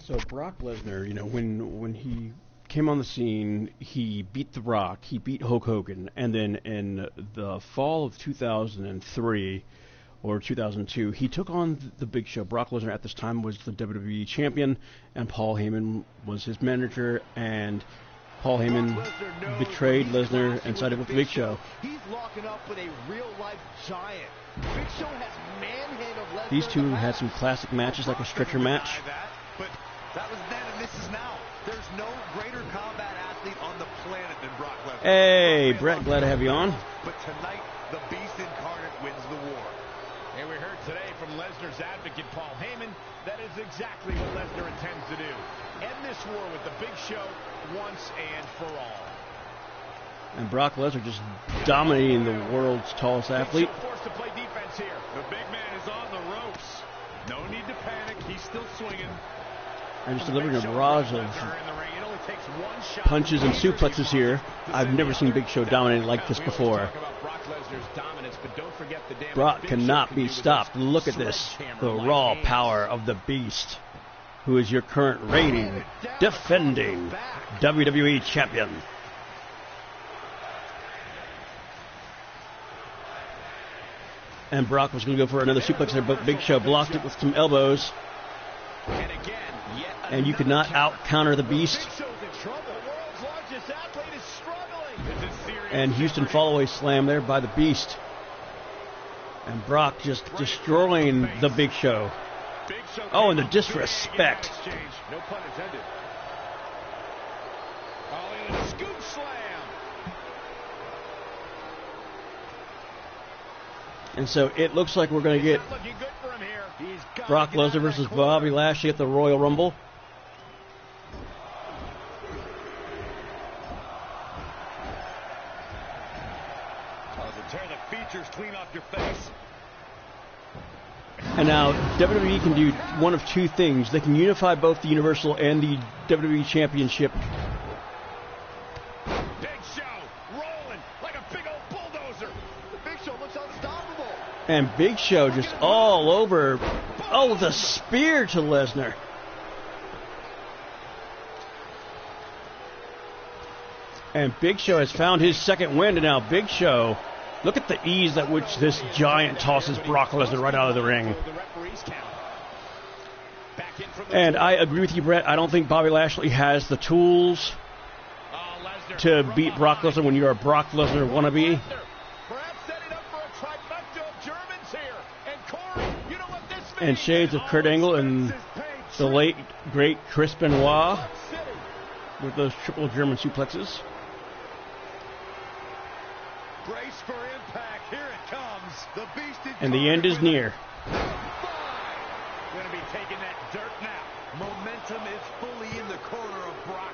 So Brock Lesnar, you know, when he came on the scene, he beat The Rock, he beat Hulk Hogan, and then in the fall of 2003 or 2002, he took on the Big Show. Brock Lesnar at this time was the WWE champion, and Paul Heyman was his manager, and Paul Heyman betrayed Lesnar and sided with the Big Show. He's locking up with a real-life giant. Big Show has manhandled Lesnar. These two had some classic matches, like a stretcher match. But that was then, and this is now. There's no greater combat athlete on the planet than Brock Lesnar. Hey, Brett, glad to have you on. But tonight, the Beast Incarnate wins the war. And we heard today from Lesnar's advocate, Paul Heyman, that is exactly what Lesnar intends to do. End this war with the Big Show once and for all. And Brock Lesnar just dominating the world's tallest athlete. Big Show forced to play defense here. The big man is on the ropes. No need to panic. He's still swinging. And just delivering a barrage of punches and suplexes here. I've never seen Big Show dominate like this before. Brock cannot be stopped. Look at this. The raw power of the Beast, who is your current reigning, defending WWE champion. And Brock was going to go for another suplex there, but Big Show blocked it with some elbows. And you could not out-counter the Beast. And Houston follow-away slam there by the Beast. And Brock just destroying the Big Show. Oh, and the disrespect. No pun intended. Scoop slam. And so it looks like we're going to get Brock Lesnar versus Bobby Lashley at the Royal Rumble. Tear the features clean off your face. And now WWE can do one of two things. They can unify both the Universal and the WWE Championship. Big Show rolling like a big old bulldozer. The Big Show looks unstoppable. And Big Show just all over. Oh, the spear to Lesnar. And Big Show has found his second win, and now Big Show, look at the ease at which this giant tosses Brock Lesnar right out of the ring. And I agree with you, Brett. I don't think Bobby Lashley has the tools to beat Brock Lesnar when you're a Brock Lesnar wannabe. And shades of Kurt Angle and the late, great Chris Benoit with those triple German suplexes. Brace for impact. Here it comes. The Beast And the end is near. Going to be taking that dirt now. Momentum is fully in the corner of Brock.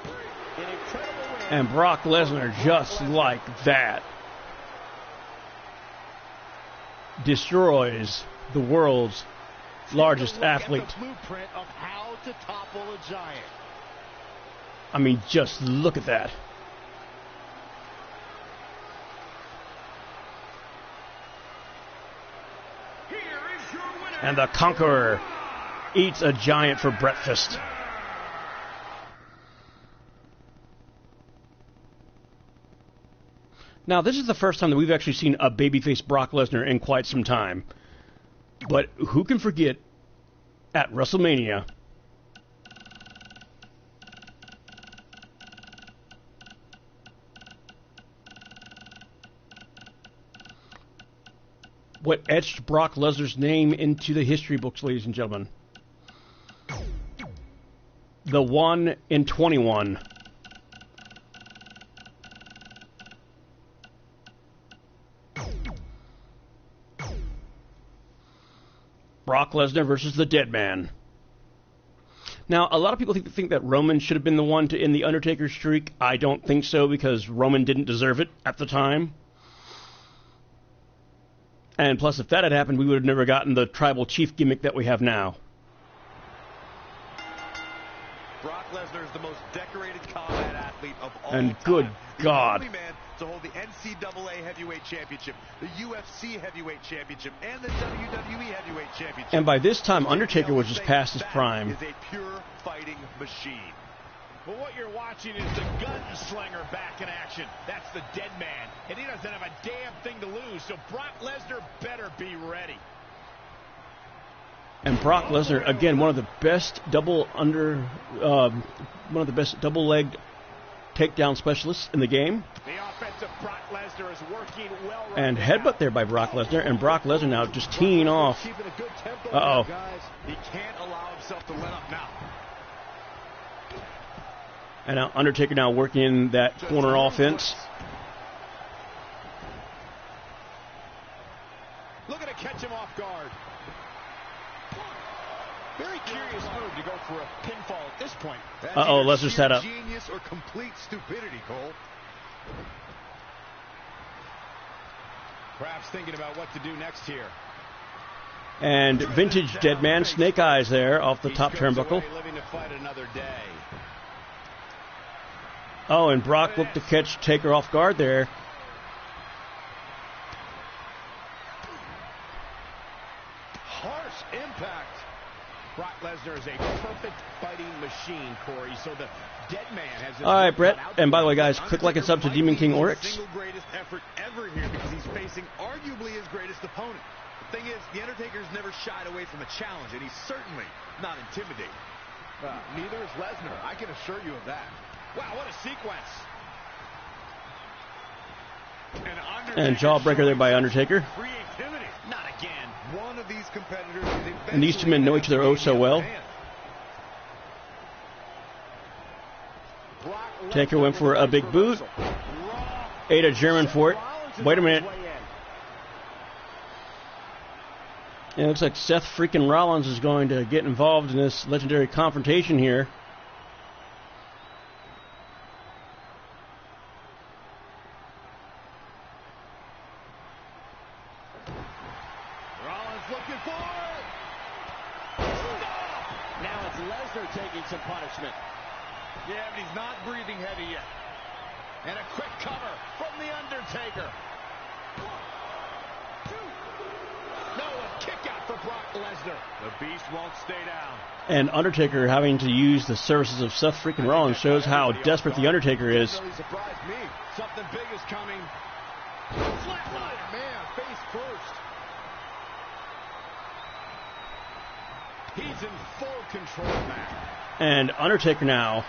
An incredible win. And Brock Lesnar, just like that, destroys the world's largest athlete. The blueprint of how to topple a giant. I mean, just look at that. And the Conqueror eats a giant for breakfast. Now, this is the first time that we've actually seen a babyface Brock Lesnar in quite some time. But who can forget at WrestleMania what etched Brock Lesnar's name into the history books, ladies and gentlemen? The 1 in 21. Brock Lesnar versus the Dead Man. Now, a lot of people think that Roman should have been the one to end the Undertaker streak. I don't think so, because Roman didn't deserve it at the time. And plus, if that had happened, we would have never gotten the tribal chief gimmick that we have now. Brock Lesnar is the most decorated combat athlete of all and time. good God. The only man to hold the NCAA Heavyweight Championship, the UFC Heavyweight Championship, and the WWE Heavyweight Championship. And by this time, Undertaker was just past his prime. Is a pure fighting machine. But what you're watching is the gunslinger back in action. That's the dead man, and he doesn't have a damn thing to lose, so Brock Lesnar better be ready. And Brock Lesnar, again, one of the best double-legged takedown specialists in the game. The offensive Brock Lesnar is working well right And now. headbutt there by Brock Lesnar, and Brock Lesnar now just teeing off. Keeping a good tempo, Uh-oh. guys. He can't allow himself to let up now. And now Undertaker now working that corner offense. Looking to catch him off guard. Very curious move to go for a pinfall at this point. Uh-oh, Lesnar set up. Genius or complete stupidity, Cole. Perhaps thinking about what to do next here. And vintage dead man, Snake Eyes there off the top turnbuckle. Living to fight another day. Oh, and Brock looked to catch Taker off guard there. Harsh impact. Brock Lesnar is a perfect fighting machine, Corey, so the dead man has... All right, Brett. And by the way, guys, click like and sub to Demon King Oryx. Single greatest effort ever here because he's facing arguably his greatest opponent. The thing is, The Undertaker's never shied away from a challenge, and he's certainly not intimidated. Neither is Lesnar. I can assure you of that. Wow, what a sequence. And jawbreaker there by Undertaker. Creativity. Not again. One of these competitors is And these two men know each other oh so well. Taker went for a big boot. Ate a German for it. Wait a minute. And it looks like Seth freaking Rollins is going to get involved in this legendary confrontation here. Rollins looking for it. Stop! Now it's Lesnar taking some punishment. Yeah, but he's not breathing heavy yet. And a quick cover from The Undertaker. No, a kick out for Brock Lesnar. The beast won't stay down. And Undertaker having to use the services of Seth freaking Rollins shows how desperate the Undertaker is. Really surprised me. Something big is coming. Flatliner, man, face first. He's in full control now. And Undertaker now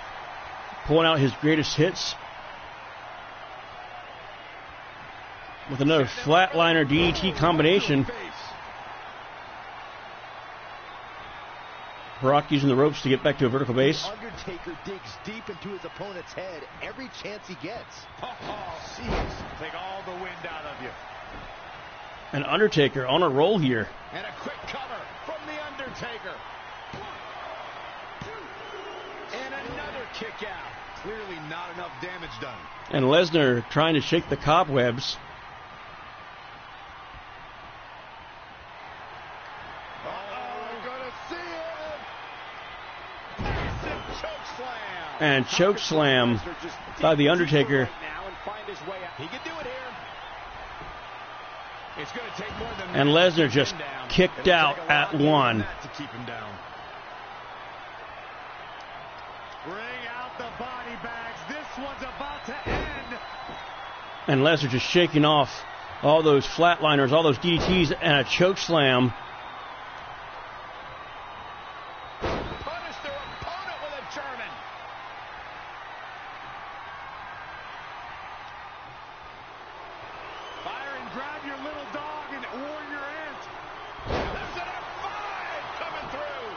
pulling out his greatest hits with another flatliner DDT combination. Brock using the ropes to get back to a vertical base. Undertaker digs deep into his opponent's head every chance he gets. Oh, jeez. Take all the wind out of you. And Undertaker on a roll here. And a quick cover from The Undertaker. And another kick out. Clearly not enough damage done. And Lesnar trying to shake the cobwebs. And choke slam by The Undertaker. He can do it here. It's going to take more than And Lesnar just kicked out at one. To keep him down. Bring out the body bags. This one's about to end. And Lesnar just shaking off all those flatliners, all those DDTs, and a choke slam. Punish their opponent with a German. Fire and grab your little dog and warrior ant. There's an F5 coming through.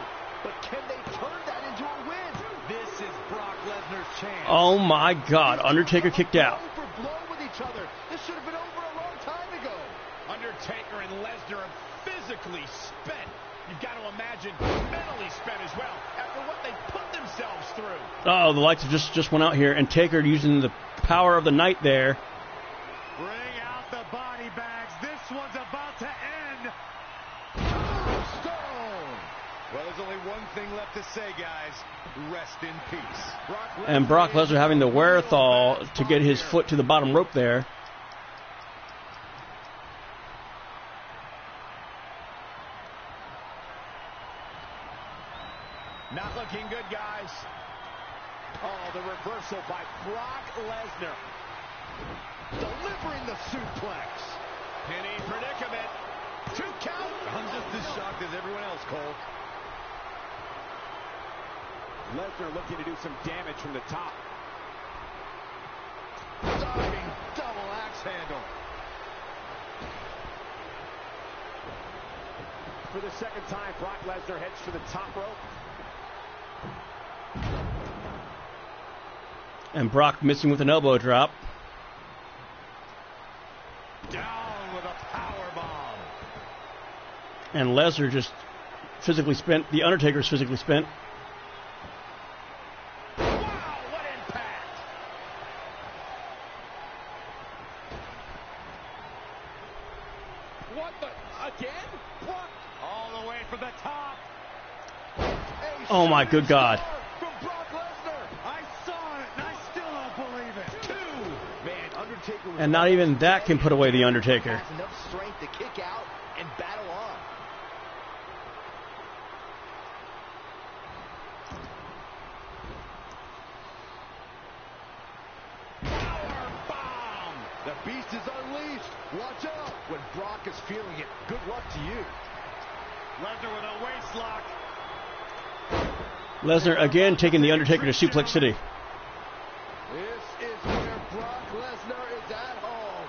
But can they turn that into a win? This is Brock Lesnar's chance. Oh my God, Undertaker kicked out. Blow for blow with each other. This should have been over a long time ago. Undertaker and Lesnar are physically spent. You've got to imagine mentally spent as well after what they put themselves through. Oh, the lights just went out here, and Taker using the power of the night there. Bring out the body bags. This one's about to end. Well, there's only one thing left to say, guys. Rest in peace. And Brock Lesnar having the wherewithal to get his foot to the bottom rope there. Not looking good, guys. Oh, the reversal by Brock Lesnar. Delivering the suplex. Penny predicament. 2 count. I'm just as shocked as everyone else, Cole. Lesnar looking to do some damage from the top. Diving double axe handle. For the second time, Brock Lesnar heads to the top rope. And Brock missing with an elbow drop. Down with a power bomb. And Lesnar just physically spent. The Undertaker's physically spent. Wow, what impact! What the? Again? Brock all the way from the top. Oh my good God. From Brock Lesnar. I saw it, and I still don't believe it. 2. Man, Undertaker was And not even that can put away the Undertaker. Has enough strength to kick out and battle on. power bomb. The beast is unleashed. Watch out. When Brock is feeling it, good luck to you. Lesnar with a waist lock. Lesnar again taking the Undertaker to Suplex City. This is where Brock Lesnar is at home.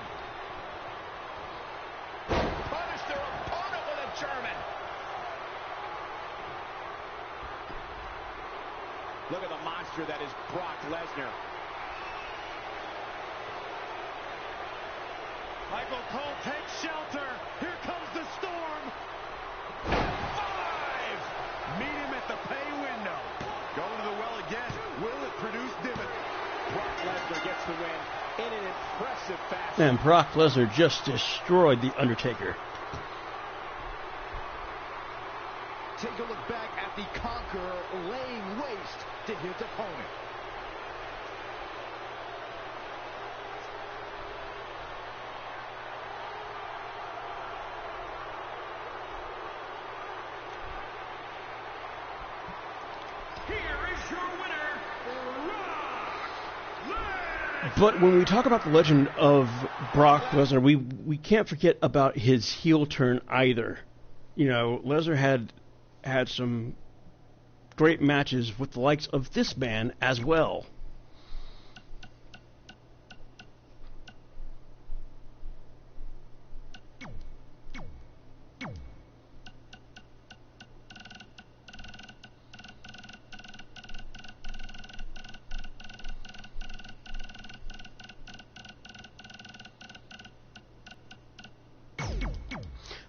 Punish their opponent with a German. Look at the monster that is Brock Lesnar. Michael Cole takes shelter. Here comes the storm. 5. Meet him at the pay window. Going to the well again. Will it produce dividends? Brock Lesnar gets the win in an impressive fashion. And Brock Lesnar just destroyed the Undertaker. Take a look back at the Conqueror laying waste to his opponent. But when we talk about the legend of Brock Lesnar, we can't forget about his heel turn either. You know, Lesnar had some great matches with the likes of this man as well.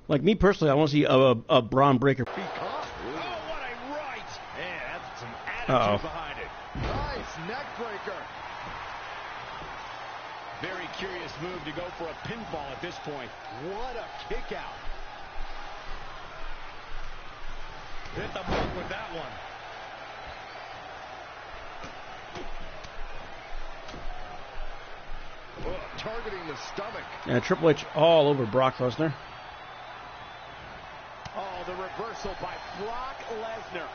Like me personally, I want to see a Braun Breaker. Oh, what a right! Yeah, that's some attitude Uh-oh. behind it. Nice neck breaker. Very curious move to go for a pinfall at this point. What a kick out. Hit the mark with that one. Oh, targeting the stomach. And Triple H all over Brock Lesnar. Oh, the reversal by Brock Lesnar.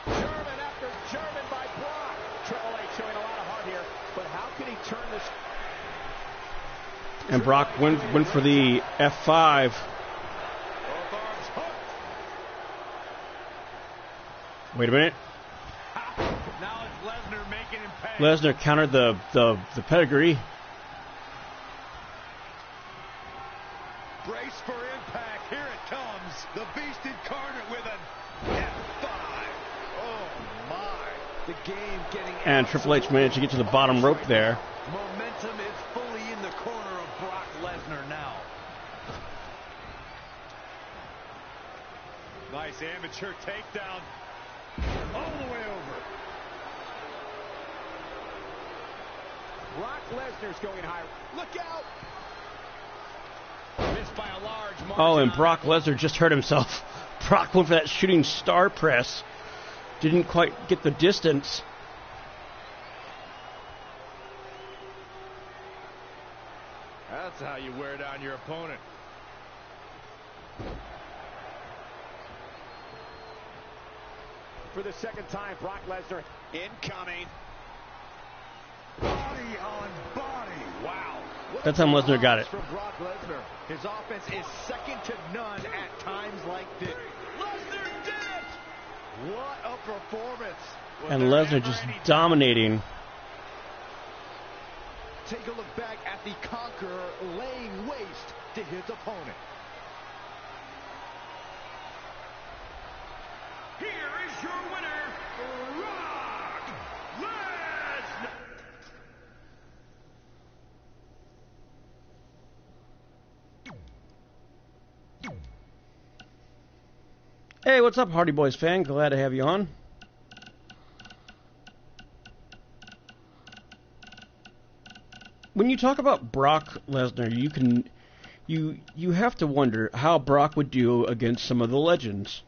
German after German by Brock. Triple H showing a lot of heart here, but how can he turn this? And Brock went for the F5. Both arms hooked. Wait a minute. Now it's Lesnar making him pay. Lesnar countered the pedigree. Brace for impact. Here it comes. The beast incarnate with an F5. Oh, my. The game getting... And Triple H managed to get to the bottom rope there. Momentum is fully in the corner of Brock Lesnar now. Nice amateur takedown. All the way over. Brock Lesnar's going higher. Look out! Missed by a large margin. Oh, and Brock Lesnar just hurt himself. Brock went for that shooting star press. Didn't quite get the distance. That's how you wear down your opponent. For the second time, Brock Lesnar incoming. Body on body. Wow. That time Lesnar got it. From Brock Lesnar. His offense is second to none at times like this. Lesnar did it! What a performance. And Lesnar just dominating. Take a look back at the Conqueror laying waste to his opponent. Here is your winner, Brock Lesnar. Hey, what's up, Hardy Boys fan? Glad to have you on. When you talk about Brock Lesnar, you have to wonder how Brock would do against some of the legends.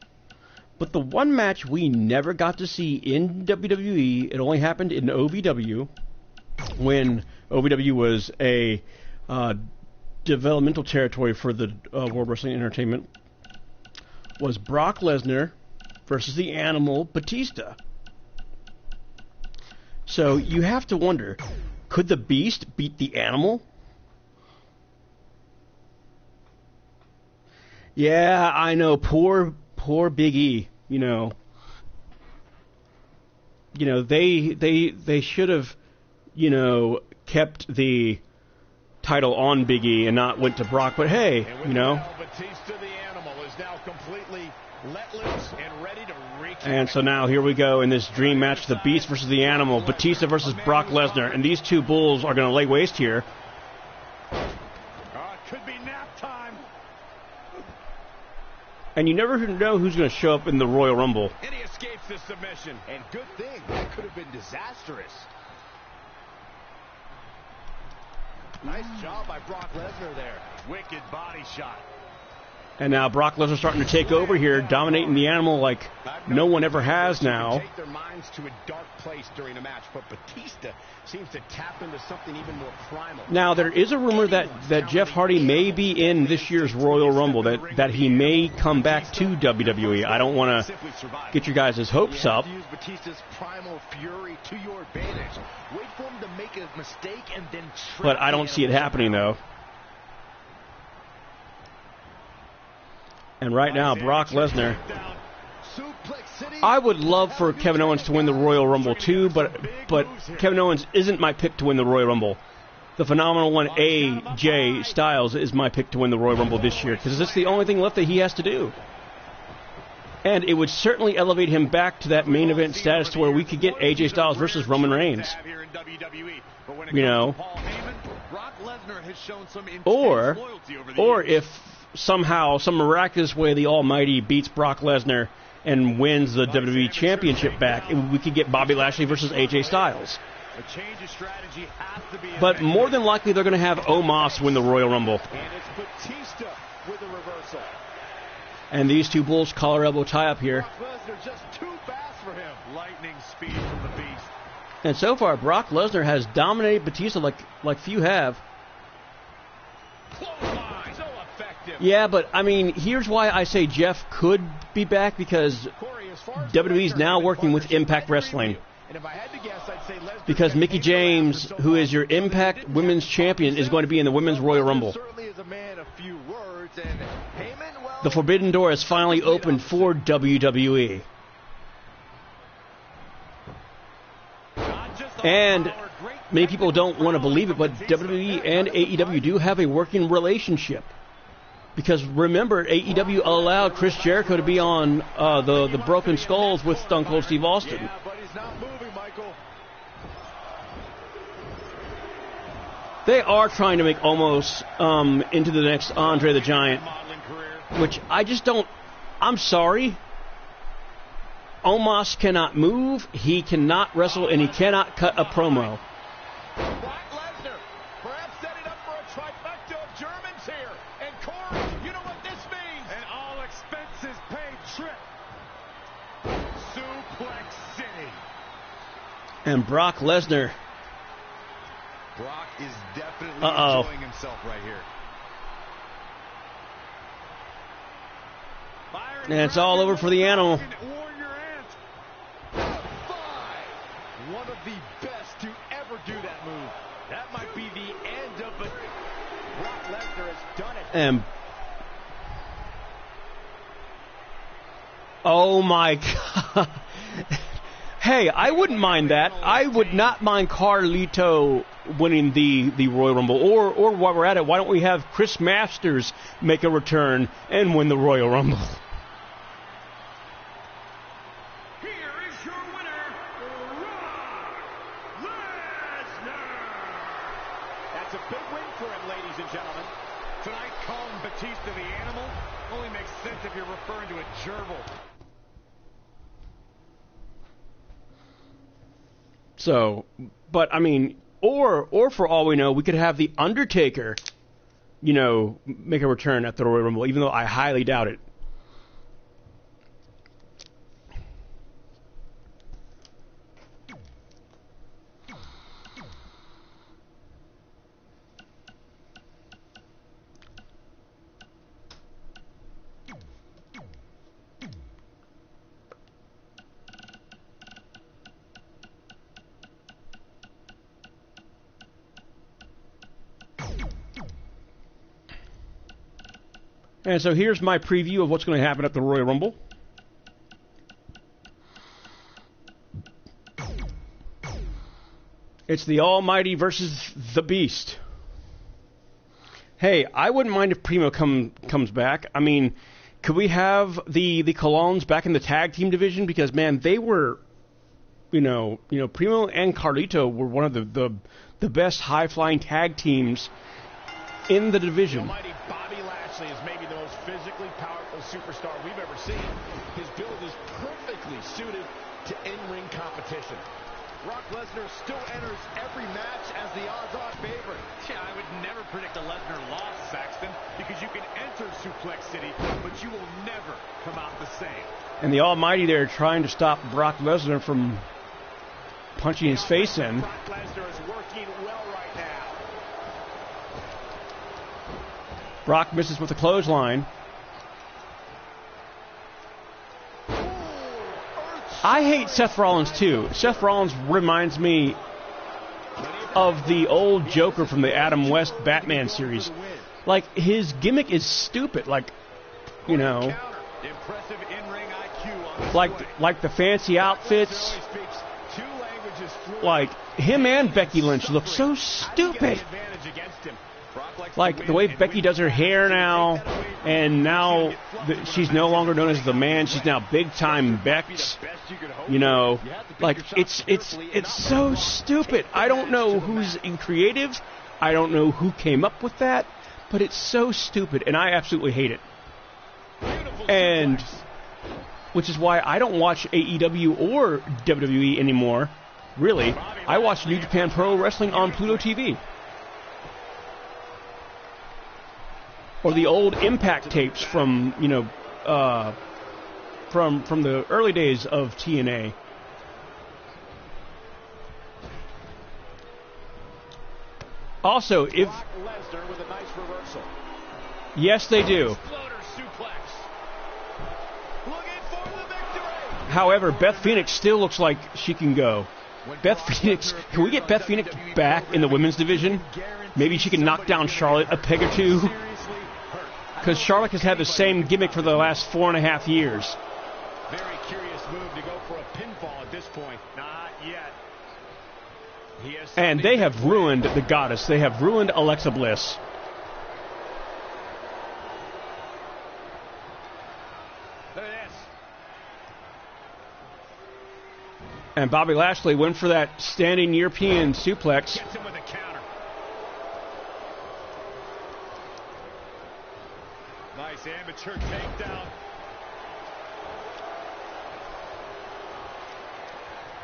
But the one match we never got to see in WWE, it only happened in OVW, when OVW was a developmental territory for the World Wrestling Entertainment, was Brock Lesnar versus the Animal Batista. So you have to wonder, could the Beast beat the Animal? Yeah, I know, poor Big E. You know, they should have, kept the title on Big E and not went to Brock. But hey, Batista the Animal is now completely let loose and ready to reach. And so now here we go in this dream match: the Beast versus the Animal, Batista versus Brock Lesnar, and these two bulls are going to lay waste here. It could be nap time. And you never know who's going to show up in the Royal Rumble. And he escapes the submission. And good thing, that could have been disastrous. Nice job by Brock Lesnar there. Wicked body shot. And now Brock Lesnar starting to take over here, dominating the Animal like no one ever has now. Take their minds to a dark place during a match, but Batista seems to tap into something even more primal. Now there is a rumor that Jeff Hardy may be in this year's Royal Rumble, that he may come back to WWE. I don't want to get you guys' hopes up. Use Batista's primal fury to your advantage. Wait for him to make a mistake and then But I don't see it happening though. And right now, Brock Lesnar. I would love for Kevin Owens to win the Royal Rumble too, but Kevin Owens isn't my pick to win the Royal Rumble. The phenomenal one, AJ Styles, is my pick to win the Royal Rumble this year, because it's the only thing left that he has to do. And it would certainly elevate him back to that main event status to where we could get AJ Styles versus Roman Reigns. Or if somehow, some miraculous way, the Almighty beats Brock Lesnar and wins the WWE Championship back, we could get Bobby Lashley versus AJ Styles. But more than likely, they're going to have Omos win the Royal Rumble. And it's Batista with a reversal. And these two bulls collar elbow tie up here. Brock Lesnar just too fast for him. Lightning speed from the Beast. And so far, Brock Lesnar has dominated Batista like few have. Clothesline, so effective. Yeah, but I mean, here's why I say Jeff could be back, because WWE's now working with Impact Wrestling. Because Mickie James, who is your Impact Women's Champion, is going to be in the Women's Royal Rumble. The Forbidden Door has finally opened for WWE. And many people don't want to believe it, but WWE and AEW do have a working relationship. Because remember, AEW allowed Chris Jericho to be on the Broken Skulls with Stone Cold Steve Austin. Yeah, but he's not moving, Michael. They are trying to make Omos into the next Andre the Giant, which I just don't. I'm sorry. Omos cannot move, he cannot wrestle, and he cannot cut a promo. trip. Suplex City. And Brock Lesnar. Brock is definitely enjoying himself right here. And it's all over for the animal. One of the best to ever do that move. That might be the end of it. Brock Lesnar has done it. And oh my God. Hey, I wouldn't mind that. I would not mind Carlito winning the Royal Rumble. Or while we're at it, why don't we have Chris Masters make a return and win the Royal Rumble? Here is your winner, Brock Lesnar. That's a big win for him, ladies and gentlemen. Tonight, calling Batista the animal only makes sense if you're referring to a gerbil. So, but I mean, or for all we know, we could have the Undertaker, make a return at the Royal Rumble, even though I highly doubt it. And so here's my preview of what's going to happen at the Royal Rumble. It's the Almighty versus the Beast. Hey, I wouldn't mind if Primo comes back. I mean, could we have the Colons back in the tag team division? Because, man, they were, Primo and Carlito were one of the best high-flying tag teams in the division. Lashley is maybe the most physically powerful superstar we've ever seen. His build is perfectly suited to in-ring competition. Brock Lesnar still enters every match as the odds-on favorite. Yeah, I would never predict a Lesnar loss, Saxton, because you can enter Suplex City, but you will never come out the same. And the Almighty there trying to stop Brock Lesnar from punching his face in. Brock Lesnar is working well right now. Brock misses with a clothesline. I hate Seth Rollins too. Seth Rollins reminds me of the old Joker from the Adam West Batman series. Like, his gimmick is stupid. Like, Impressive in-ring IQ on like the fancy outfits. Like, him and Becky Lynch look so stupid. Like, the way Becky does her hair now, and now she's no longer known as the man, she's now big-time Bex. Like, it's so stupid. I don't know who's in creative. I don't know who came up with that, but it's so stupid, and I absolutely hate it. And which is why I don't watch AEW or WWE anymore. Really, I watch New Japan Pro Wrestling on Pluto TV. Or the old Impact tapes from, from the early days of TNA. Also, if... Lesnar with a nice reversal. Yes, they do. Exploder suplex. Looking for the victory. However, Beth Phoenix still looks like she can go. Beth Phoenix, can we get Beth Phoenix back in the women's division? Maybe she can knock down Charlotte a peg or two. Because Charlotte has had the same gimmick for the last 4.5 years. Very curious move to go for a pinfall at this point. Not yet. And they have ruined the Goddess. They have ruined Alexa Bliss. Look at this. And Bobby Lashley went for that standing European suplex. Gets him with a counter. Nice amateur takedown.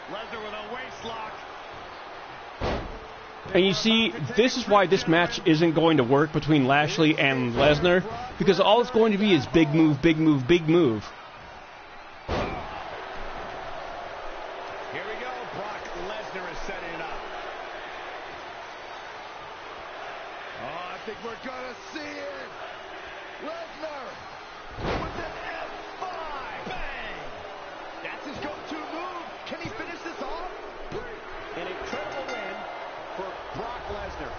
Lesnar with a waist lock. And you see, this is why this match isn't going to work between Lashley and Lesnar, because all it's going to be is big move, big move, big move. think we're gonna see it. Lesnar with an F5. Bang! That's his go-to move. Can he finish this off? An incredible win for Brock Lesnar.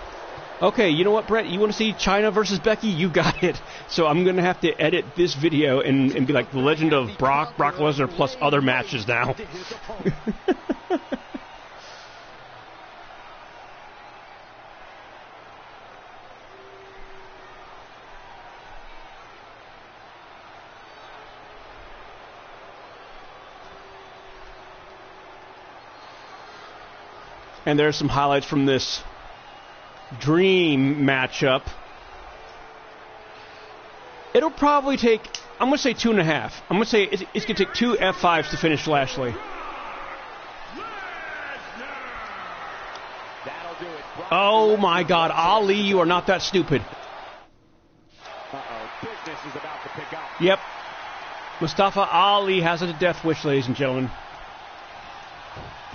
Okay, you know what, Brett? You want to see Chyna versus Becky? You got it. So I'm going to have to edit this video and be like the legend of Brock Lesnar plus other matches now. And there's some highlights from this dream matchup. It'll probably take, I'm going to say 2.5. I'm going to say it's going to take 2 F5s to finish Lashley. Oh my God, Ali, you are not that stupid. Business is about to pick up. Yep. Mustafa Ali has a death wish, ladies and gentlemen.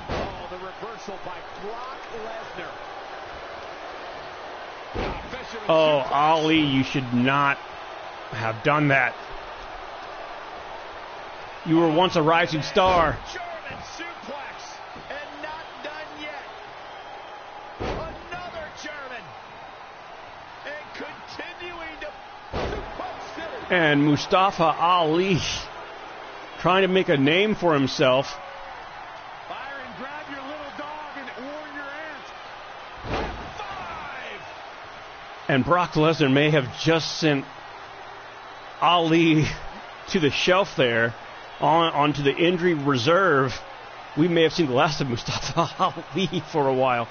Oh, the reversal by Brock Lesnar. Oh, Ali, you should not have done that. You were once a rising star. German suplex, and not done yet. Another German, and continuing to suplex City. And Mustafa Ali trying to make a name for himself. Byron, grab your little dog and warn your aunt. F5. And Brock Lesnar may have just sent Ali to the shelf there, onto the injury reserve. We may have seen the last of Mustafa Ali for a while.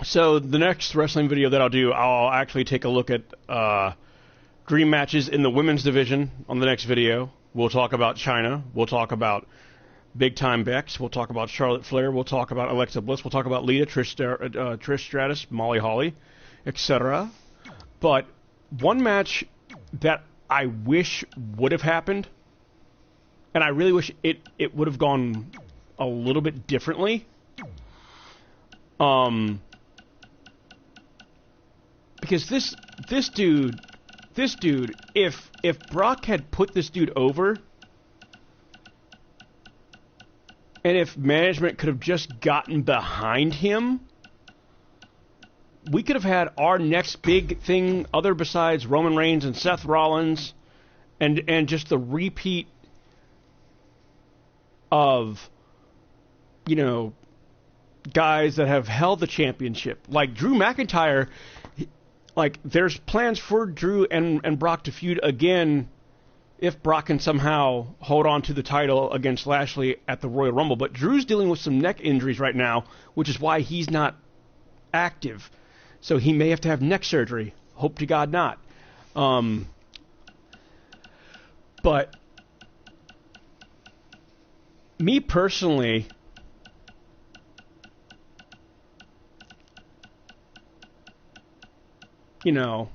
So the next wrestling video that I'll do, I'll actually take a look at dream matches in the women's division on the next video. We'll talk about Chyna. We'll talk about Big Time Bex. We'll talk about Charlotte Flair. We'll talk about Alexa Bliss. We'll talk about Lita, Trish Stratus, Molly Holly, etc. But one match that I wish would have happened, and I really wish it would have gone a little bit differently, because this dude, if Brock had put this dude over, and if management could have just gotten behind him, we could have had our next big thing other besides Roman Reigns and Seth Rollins and just the repeat of, you know, guys that have held the championship. Like Drew McIntyre, like there's plans for Drew and Brock to feud again if Brock can somehow hold on to the title against Lashley at the Royal Rumble. But Drew's dealing with some neck injuries right now, which is why he's not active. So he may have to have neck surgery. Hope to God not. But me personally, you know,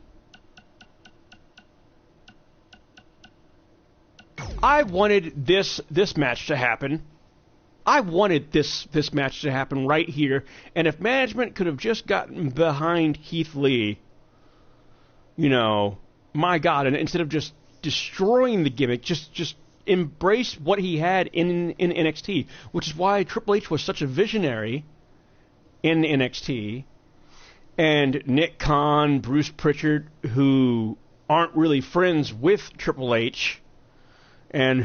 I wanted this match to happen. I wanted this match to happen right here. And if management could have just gotten behind Keith Lee, you know, my God, and instead of just destroying the gimmick, just embrace what he had in NXT, which is why Triple H was such a visionary in NXT. And Nick Khan, Bruce Pritchard, who aren't really friends with Triple H, and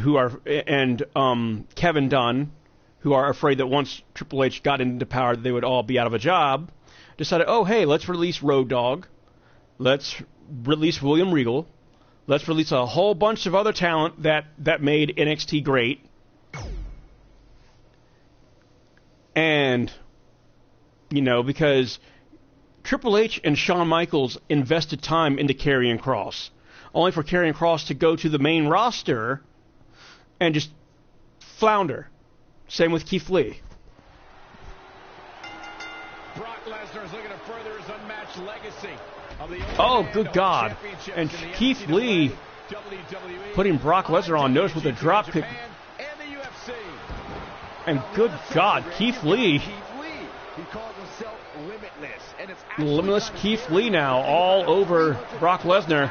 Kevin Dunn, who are afraid that once Triple H got into power, they would all be out of a job, decided, oh, hey, let's release Road Dogg. Let's release William Regal. Let's release a whole bunch of other talent that made NXT great. And, you know, because Triple H and Shawn Michaels invested time into Karrion Kross, only for Karrion Kross to go to the main roster and just flounder. Same with Keith Lee. Brock Lesnar is looking to further his unmatched legacy of the Oh, good God. And Keith Lee putting Brock Lesnar on notice with a drop kick. And good God, Keith Lee. Keith Lee. He calls himself Limitless. And it's Limitless Keith Lee now all over Brock Lesnar.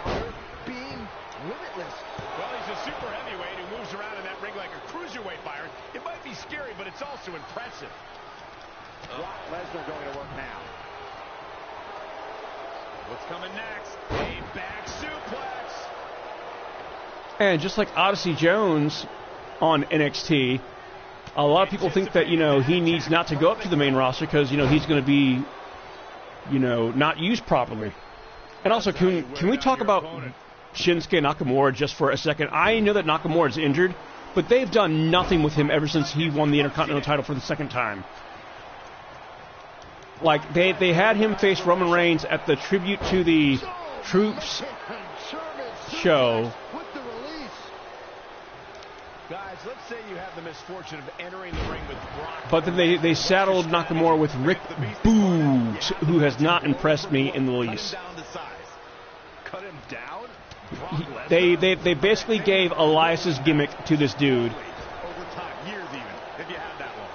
Being limitless. Well, he's a super heavyweight who moves around in that ring like a cruiserweight, Byron. It might be scary, but it's also impressive. Brock Lesnar going to work now. What's coming next? A back suplex. And just like Odyssey Jones on NXT, a lot of people think that, he needs not to go up to the main roster because, he's going to be, not used properly. And also, can we talk about Shinsuke Nakamura just for a second? I know that Nakamura is injured, but they've done nothing with him ever since he won the Intercontinental title for the second time. Like, they had him face Roman Reigns at the Tribute to the Troops show. Guys, let's say you have the misfortune of entering the ring with Brock. But then they saddled Nakamura with Rick Boogs, who has not impressed me in the least. Cut him down? They basically gave Elias's gimmick to this dude. Over time, years even, if you have that long.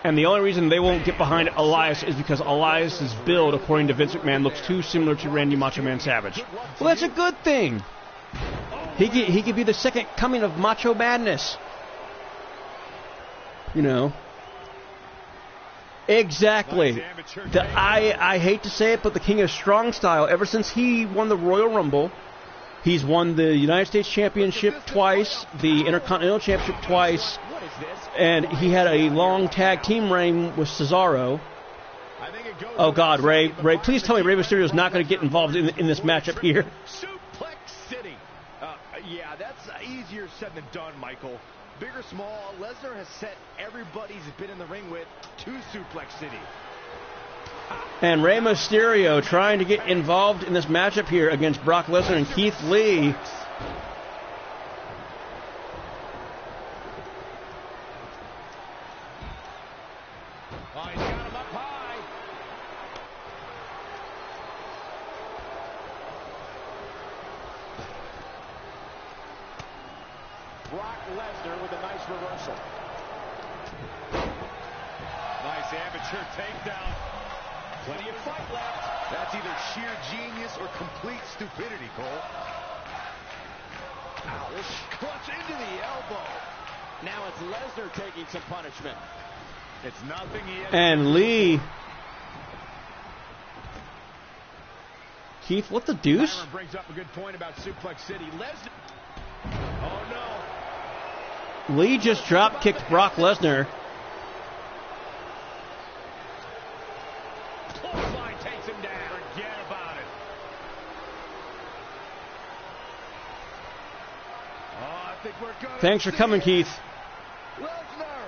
And the only reason they won't get behind Elias is because Elias's build, according to Vince McMahon, looks too similar to Randy Macho Man Savage. Well, that's a good thing. He could be the second coming of Macho Madness. Exactly. I hate to say it, but the King of Strong Style, ever since he won the Royal Rumble, he's won the United States Championship twice, the Intercontinental Championship twice, and he had a long tag team reign with Cesaro. Oh, God, Ray, please tell me Rey Mysterio is not going to get involved in this matchup here. Suplex City. Yeah, that's easier said than done, Michael. Big or small, Lesnar has set everybody he's been in the ring with to Suplex City. And Rey Mysterio trying to get involved in this matchup here against Brock Lesnar and Keith Lee. Oh, he's got him up high. Brock Lesnar with a nice reversal. Nice amateur takedown. Plenty of fight left. That's either sheer genius or complete stupidity, Cole. Ouch. Clutch into the elbow. Now it's Lesnar taking some punishment. It's nothing he has. And Lee. Keith, what the deuce? Byron brings up a good point about Suplex City. Lesnar. Oh, no. Lee just drop kicked Brock Lesnar. Clothesline takes him down. Forget about it. Oh, I think we're going. Thanks for coming, Keith. Lesnar.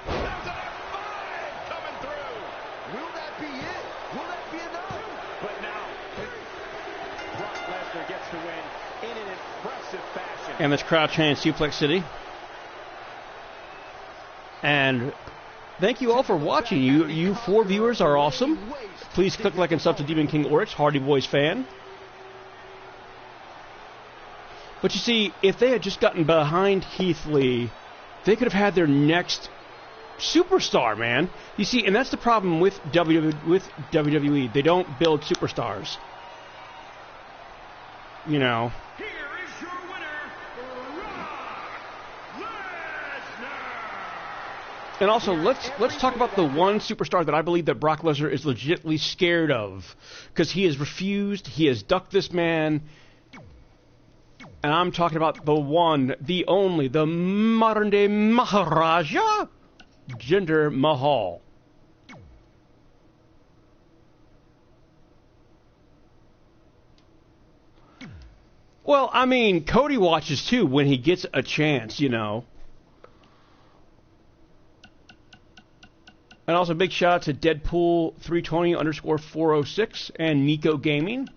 There's an F5 coming through. Will that be it? Will that be enough? But now, Brock Lesnar gets the win in an impressive fashion. And this crowd chanting Suplex City. And thank you all for watching. You four viewers are awesome. Please click like and sub to Demon King Oryx, Hardy Boys fan. But you see, if they had just gotten behind Keith Lee, they could have had their next superstar, man. You see, and that's the problem with WWE. They don't build superstars. here is your winner, Brock Lesnar. And also, let's talk about the one superstar that I believe that Brock Lesnar is legitimately scared of, because he has refused, he has ducked this man, and I'm talking about the one, the only, the modern-day Maharaja, Jinder Mahal. Well, I mean, Cody watches too when he gets a chance, And also, big shout out to Deadpool 320_406 and Nico Gaming.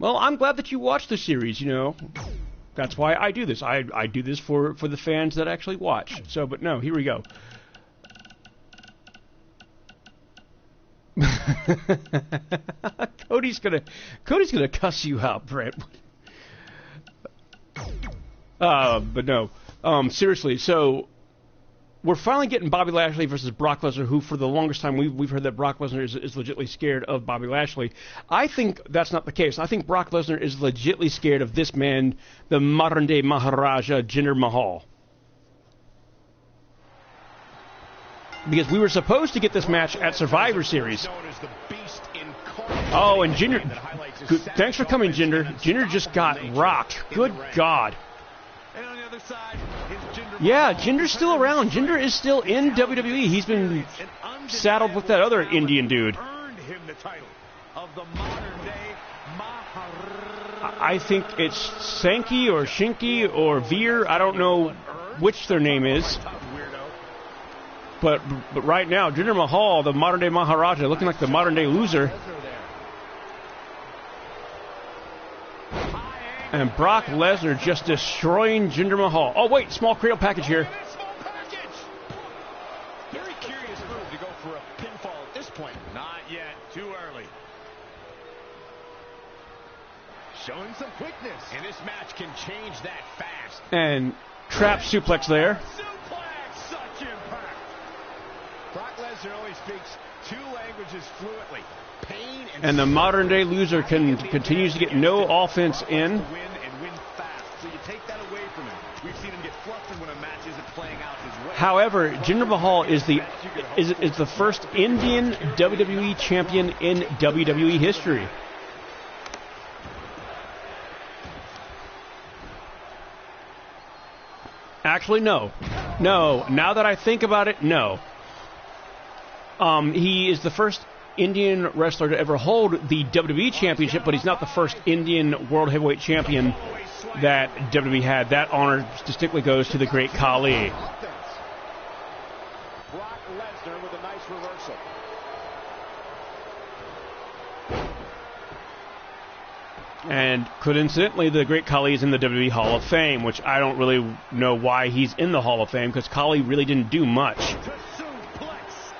Well, I'm glad that you watched the series, That's why I do this. I do this for the fans that actually watch. So, but no, here we go. Cody's gonna cuss you out, Brett. But no, seriously. So we're finally getting Bobby Lashley versus Brock Lesnar, who for the longest time we've heard that Brock Lesnar is legitimately scared of Bobby Lashley. I think that's not the case. I think Brock Lesnar is legitimately scared of this man, the modern-day Maharaja, Jinder Mahal. Because we were supposed to get this match at Survivor Series. Oh, and Jinder... Thanks for coming, Jinder. Jinder just got rocked. Good God. And on the other side is Jinder. Yeah, Jinder's still around. Jinder is still in WWE. He's been saddled with that other Indian dude. Earned him the title of the modern-day Maharaja. I think it's Sankey or Shinky or Veer. I don't know which their name is. But right now, Jinder Mahal, the modern-day Maharaja, looking like the modern-day loser. And Brock Lesnar just destroying Jinder Mahal. Oh, wait, small cradle package here. Very curious move to go for a pinfall at this point. Not yet. Too early. Showing some quickness. And this match can change that fast. And trap suplex there. Suplex. Such impact. Brock Lesnar only speaks 2 languages fluently. Pain And the modern-day loser continues to get no offense in. Win and win fast. So you take that away from him. We've seen him get flustered when a match isn't playing out his way. However, Jinder Mahal is the first Indian WWE champion in WWE history. Actually, no. No. Now that I think about it, no. He is the first Indian wrestler to ever hold the WWE Championship, but he's not the first Indian World Heavyweight Champion that WWE had. That honor distinctly goes to the great Khali. Brock Lesnar with a nice reversal. And coincidentally, the great Khali is in the WWE Hall of Fame, which I don't really know why he's in the Hall of Fame, because Khali really didn't do much.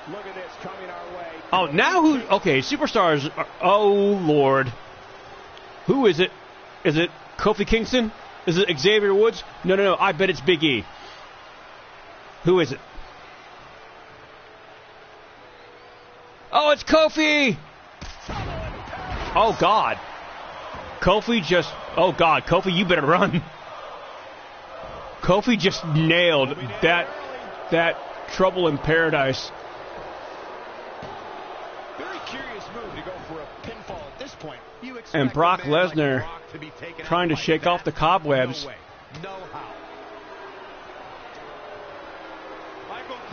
Look at this coming our way. Oh, now who? Okay, superstars. Oh, Lord. Who is it? Is it Kofi Kingston? Is it Xavier Woods? No. I bet it's Big E. Who is it? Oh, it's Kofi! Oh, God. Kofi just... Oh, God. Kofi, you better run. Kofi just nailed that Trouble in Paradise. Very curious move to go for a pinfall at this point. And Brock Lesnar trying to shake off the cobwebs.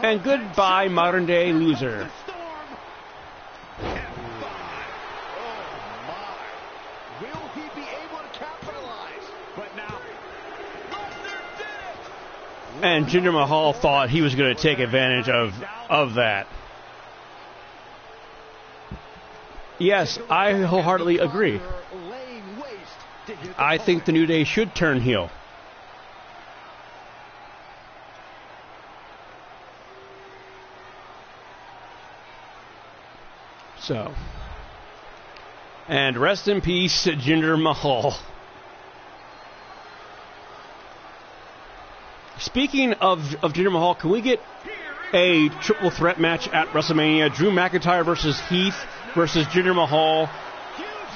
And goodbye, modern-day loser. And Jinder Mahal thought he was going to take advantage of that. Yes, I wholeheartedly agree. I think the New Day should turn heel. So. And rest in peace, Jinder Mahal. Speaking of Jinder Mahal, can we get a triple threat match at WrestleMania? Drew McIntyre versus Heath versus Jinder Mahal.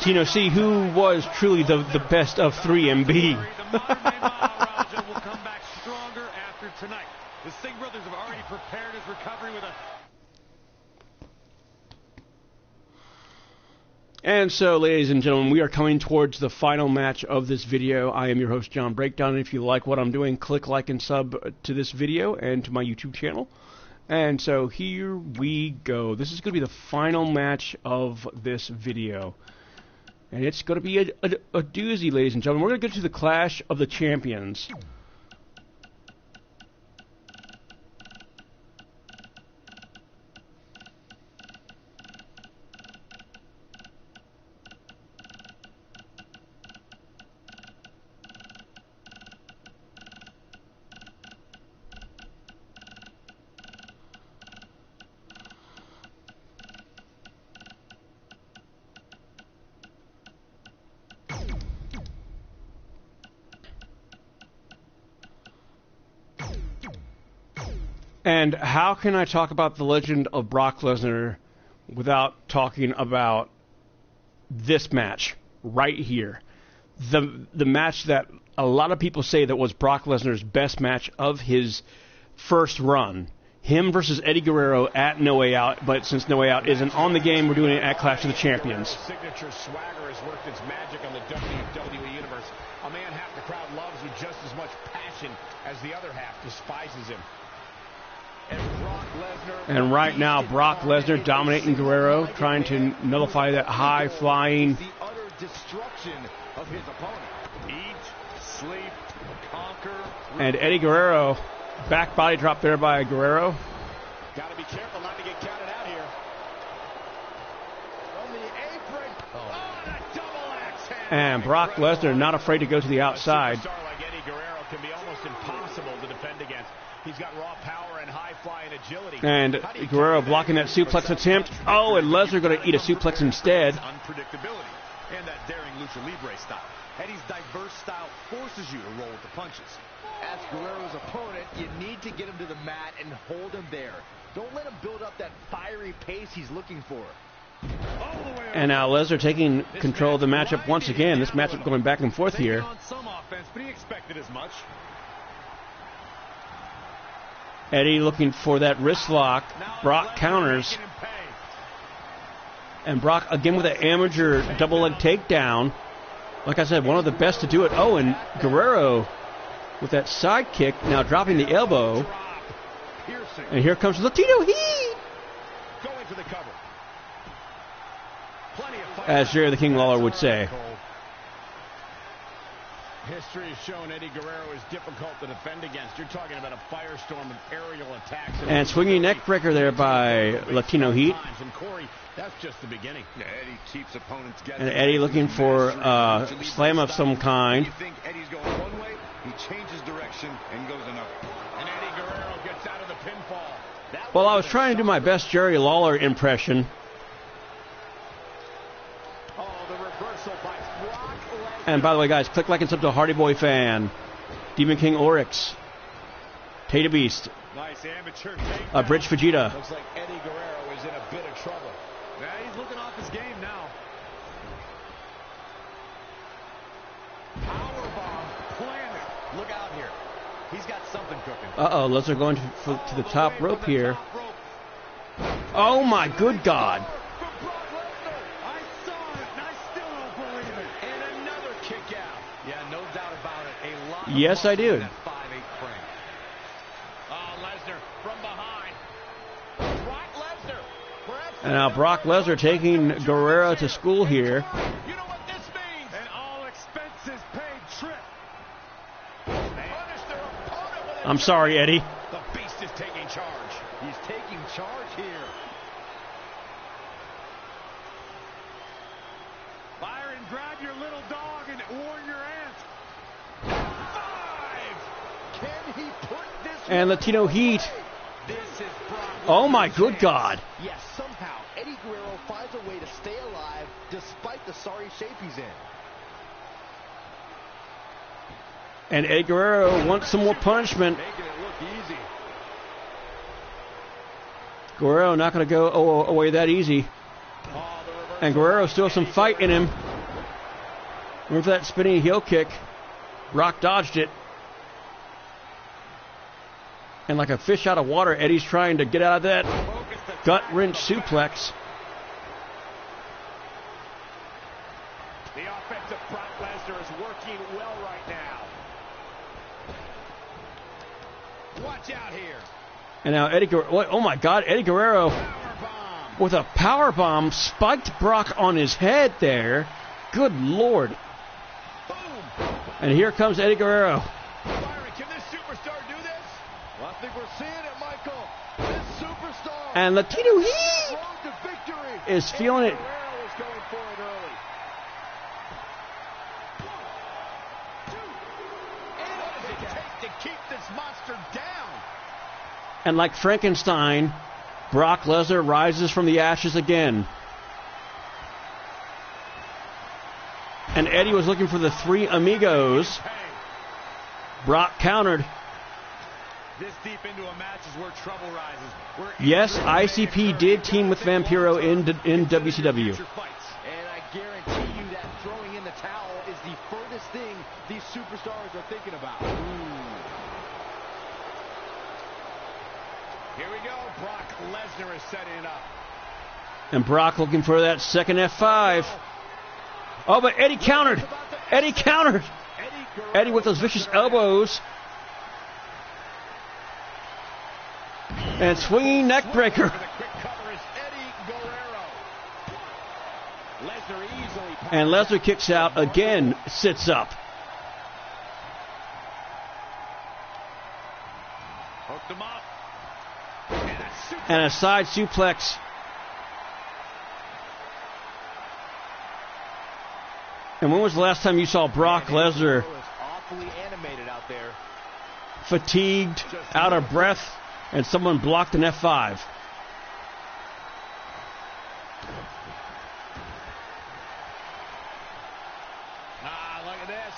To, see who was truly the best of 3MB. The modern-day Maharaja will come back stronger after tonight. The Singh brothers have already prepared his recovery with a... And so, ladies and gentlemen, we are coming towards the final match of this video. I am your host, John Breakdown, and if you like what I'm doing, click like and sub to this video and to my YouTube channel. And so here we go. This is going to be the final match of this video. And it's going to be a doozy, ladies and gentlemen. We're going to get to the Clash of the Champions. And how can I talk about the legend of Brock Lesnar without talking about this match right here? The match that a lot of people say that was Brock Lesnar's best match of his first run. Him versus Eddie Guerrero at No Way Out, but since No Way Out isn't on the game, we're doing it at Clash of the Champions. Signature swagger has worked its magic on the WWE Universe. A man half the crowd loves with just as much passion as the other half despises him. And right now, Brock Lesnar dominating Guerrero, trying to nullify that high-flying. The utter destruction of his opponent. Eat, sleep, conquer. And Eddie Guerrero, back body drop there by Guerrero. Got to be careful not to get counted out here. On the apron. Oh, the double axe handle. And Brock Lesnar not afraid to go to the outside. A superstar like Eddie Guerrero can be almost impossible to defend against. He's got raw power and high flying agility. And Guerrero blocking that suplex attempt. Oh, and Lesnar going to eat a suplex instead. Unpredictability and that daring lucha libre style. Eddie's diverse style forces you to roll with the punches. As Guerrero's opponent, you need to get him to the mat and hold him there. Don't let him build up that fiery pace he's looking for. And now Lesnar taking control of the matchup once again. This matchup going back and forth here. On some offense, but he expected as much. Eddie looking for that wrist lock. Brock counters. And Brock again with an amateur double leg takedown. Like I said, one of the best to do it. Oh, and Guerrero with that side kick, now dropping the elbow. And here comes Latino Heat. Going for the cover. As Jerry the King Lawler would say. History has shown Eddie Guerrero is difficult to defend against. You're talking about a firestorm of aerial attacks. And swinging neck breaker there by Latino Heat. And Corey, that's just the beginning. Yeah, Eddie keeps opponents guessing. And Eddie looking for a slam of some kind. You think Eddie's going one way, he changes direction and goes another. And Eddie Guerrero gets out of the pinfall. Well, I was trying to do my best Jerry Lawler impression. And by the way, guys, click like and sub to Hardy Boy Fan, Demon King Oryx, Tata Beast, Nice amateur Bridge Vegeta. Looks like Eddie Guerrero is in a bit of trouble. Yeah, he's looking off his game now. Powerbomb planted. Look out here. He's got something cooking. Uh-oh, Lesnar going to the top rope here. Oh, my good God. Yes, I do. Lesnar from behind. Brock Lesnar. And now Brock Lesnar taking Guerrero to school here. You know what this means? An all expenses paid trip. Punish their opponent with a I'm sorry, Eddie. The Beast is taking charge. He's taking charge here. Fire and grab your little dog and warn your aunt. Can he put this And Latino Heat. This is Brock Oh, my Lesnar's good chance. God. Yes, somehow Eddie Guerrero finds a way to stay alive despite the sorry shape he's in. And Eddie Guerrero wants some more punishment. Making it look easy. Guerrero not going to go away that easy. And Guerrero still some fight in him. Went for that spinning heel kick. Brock dodged it. And like a fish out of water, Eddie's trying to get out of that gut wrench suplex. The offensive Brock Lesnar is working well right now. Watch out here. And now Eddie Guerrero, oh my God, Eddie Guerrero Powerbomb. with a power bomb spiked Brock on his head there. Good Lord. Boom. And here comes Eddie Guerrero. Byron, can this superstar do this? Well, I think we're seeing it, Michael. This superstar And Latino road Heat to victory. is feeling it. Guerrero is going for it early. What does it take to keep this monster down? And like Frankenstein, Brock Lesnar rises from the ashes again. And Eddie was looking for the three amigos. Brock countered. This deep into a match is where trouble rises. Yes, ICP did team with Vampiro in WCW. And I guarantee you that throwing in the towel is the furthest thing these superstars are thinking about. Here we go. Brock Lesnar is setting it up. And Brock looking for that second F5. Oh, but Eddie countered. Eddie countered. Eddie with those vicious elbows. And swinging neck breaker. The quick cover is Eddie Guerrero. Lesnar easily. And Lesnar kicks out again, sits up. Hooked him up. And a side suplex. And when was the last time you saw Brock Lesnar Awfully animated out there. fatigued, out of breath, and someone blocked an F5? Look at this.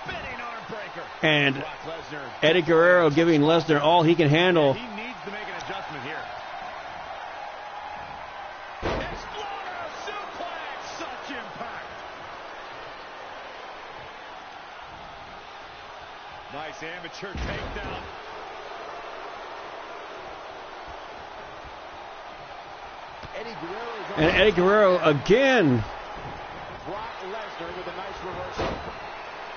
Spinning arm breaker. And Brock Lesnar. Eddie Guerrero giving Lesnar all he can handle. He needs to make an adjustment here. Exploder suplex. Such impact. Nice amateur takedown. Eddie Guerrero. And Eddie Guerrero again. Brock Lesnar with a nice reversal.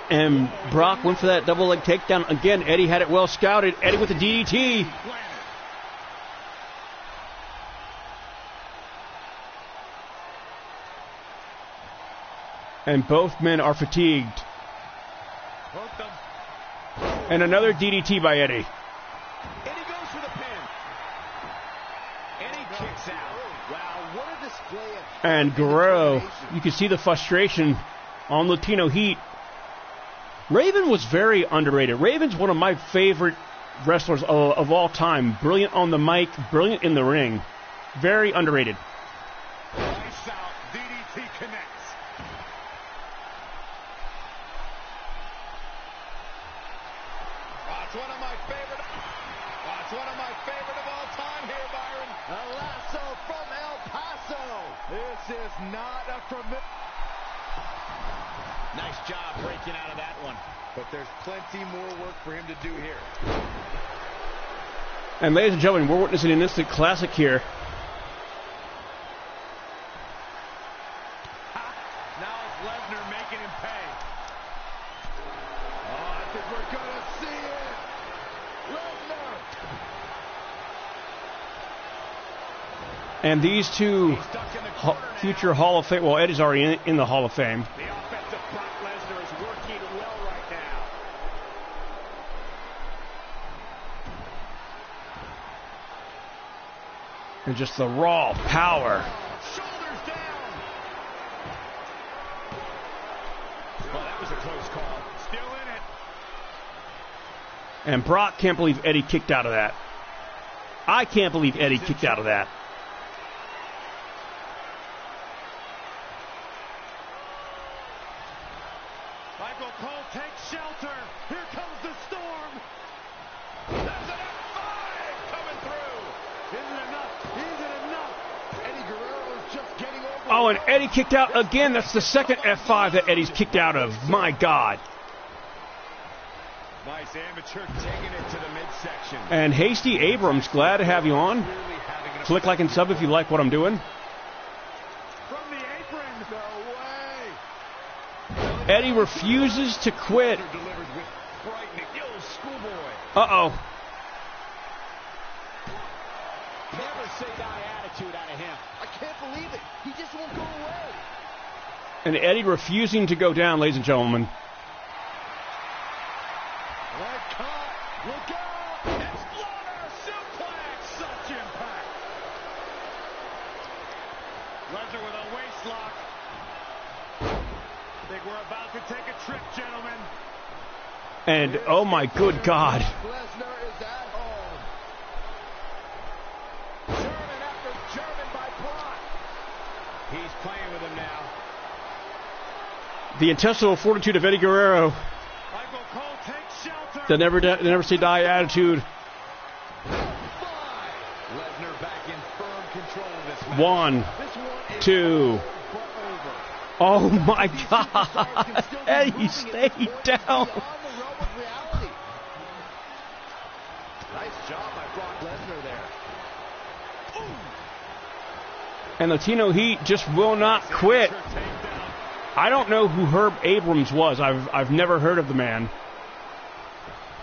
And Brock went for that double leg takedown again. Eddie had it well scouted. Eddie with the DDT. And both men are fatigued. Hooked him. And another DDT by Eddie. Eddie goes for the pin. Eddie kicks out. Wow, what a display of... And Guerrero, you can see the frustration on Latino Heat. Raven was very underrated. Raven's one of my favorite wrestlers of all time. Brilliant on the mic, brilliant in the ring. Very underrated. Lights out. DDT connects. It's one of my favorite. It's one of my favorite of all time here, Byron. A lasso from El Paso. This is not a familiar... Nice job breaking out of that one. But there's plenty more work for him to do here. And ladies and gentlemen, we're witnessing an instant classic here. Now it's Lesnar making him pay. Oh, I think we're going to see it. Lesnar. And these two future Hall of Fame, well, Eddie's already in the Hall of Fame. The offensive Brock Lesnar is working well right now. And just the raw power. Shoulders down. Well, that was a close call. Still in it. And Brock can't believe Eddie kicked out of that. I can't believe Eddie kicked out of that. Michael Cole takes shelter. Here comes the storm. That's an F5 coming through. Isn't enough. Isn't enough. Eddie Guerrero's just getting over... Oh, and Eddie kicked out again. That's the second F5 that Eddie's kicked out of. My God. Nice amateur taking it to the midsection. And Hasty Abrams, glad to have you on. Really having an Click like and sub if you like what I'm doing. from the apron. No way. Eddie refuses to quit. Delivered with frightening. Yo, schoolboy. Uh-oh. Never say die attitude out of him. I can't believe it. He just won't go away. And Eddie refusing to go down, ladies and gentlemen. Red caught. Look out. Exploder suplex. Such impact. Lesnar with a waist lock. I think we're about to take a trip, gentlemen. And, oh my good God. Lesnar is at home. German after German by Brock. He's playing with him now. The intestinal fortitude of Eddie Guerrero. Michael Cole takes The never say die attitude. Lesnar back in firm control of this match. 1, 2. Oh my God! Eddie, stay down. Nice job by Brock Lesnar there. And Latino Heat just will not quit. I don't know who Herb Abrams was. I've never heard of the man.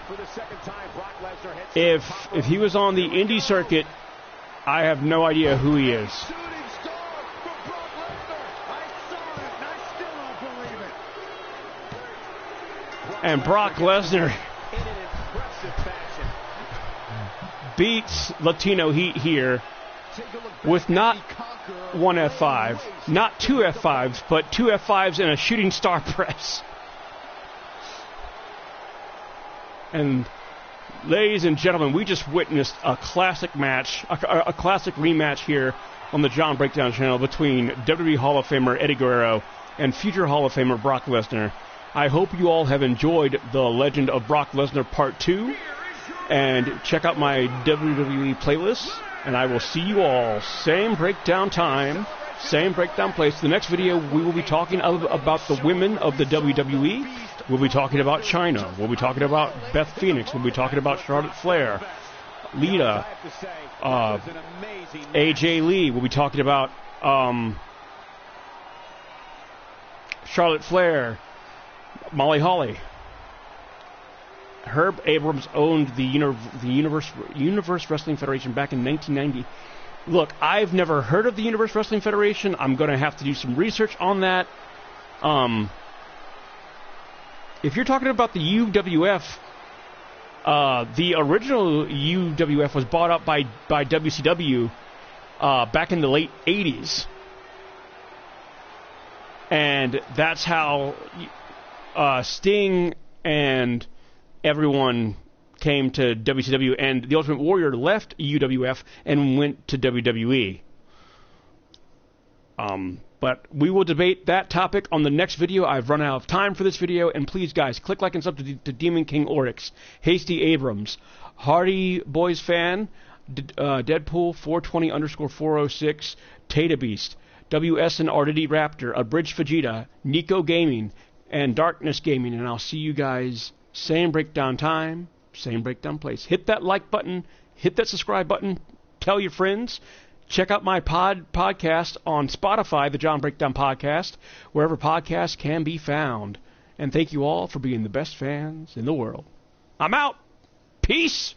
For the second time, Brock Lesnar heads If he was on the indie circuit, I have no idea who he is. Shooting star for Brock Lesnar. I saw it, and I still don't believe it. And Brock Lesnar in an impressive fashion. beats Latino Heat here with not one F5, not two F5s, but two F5s and a shooting star press. And ladies and gentlemen, we just witnessed a classic match, a classic rematch here on the John Breakdown channel between WWE Hall of Famer Eddie Guerrero and future Hall of Famer Brock Lesnar. I hope you all have enjoyed the Legend of Brock Lesnar Part 2, and check out my WWE playlist, and I will see you all same breakdown time, same breakdown place. The next video we will be talking about the women of the WWE. We'll be talking about China. We'll be talking about Beth Phoenix. We'll be talking about Charlotte Flair, Lita, AJ Lee. We'll be talking about Charlotte Flair, Molly Holly. Herb Abrams owned the Universe Wrestling Federation back in 1990. Look, I've never heard of the Universe Wrestling Federation. I'm going to have to do some research on that. If you're talking about the UWF, the original UWF was bought up by WCW back in the late 80s. And that's how Sting and everyone came to WCW, and the Ultimate Warrior left UWF and went to WWE. But we will debate that topic on the next video. I've run out of time for this video, and please, guys, click like and sub to Demon King Oryx, Hasty Abrams, Hardy Boys Fan, Deadpool 420_406, Tata Beast, WS and RDD Raptor, Abridged Vegeta, Nico Gaming, and Darkness Gaming, and I'll see you guys same breakdown time, same breakdown place. Hit that like button, hit that subscribe button, tell your friends. Check out my podcast on Spotify, the John Breakdown Podcast, wherever podcasts can be found. And thank you all for being the best fans in the world. I'm out. Peace.